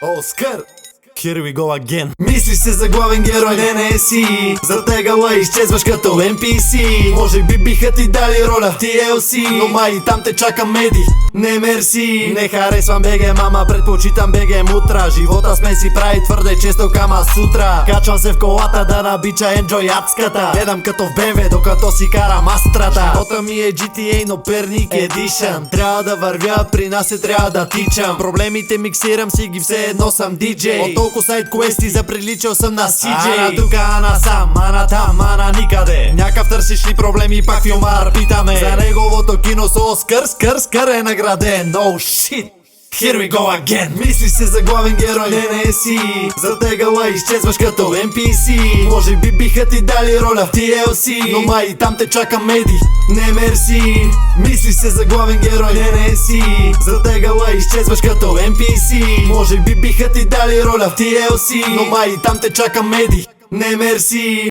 Оскар! Here we go again. Мислиш се за главен герой, не си. Затегала изчезваш като NPC. Може би биха ти дали роля в TLC, но май там те чака меди. Не мерси. Не харесвам БГ, мама, предпочитам БГ мутра. Живота сме си прави твърде често кама сутра. Качвам се в колата да набича Enjoy адската. Гледам като в BMW, докато си карам Астрата. Живота ми е GTA, но Перник Edition. Трябва да вървя, при нас се трябва да тичам. Проблемите миксирам си ги, все едно съм DJ. Толко сайт квести, заприличал съм на CJ. Ана тука, ана сам, ана там, ана никъде. Някакъв търсиш ли проблеми, пак филмар питаме. За неговото кино с Оскар, скър е награден. Oh shit! Here we go again. Мислиш се за главен герой, не си. Затегала изчезваш като NPC. Може би биха ти дали роля в TLC, но май там те чака меди. Не мерси. Мислиш се за главен герой, не си. Затегала изчезваш като NPC. Може би биха ти дали роля в TLC, но май там те чака меди. Не мерси.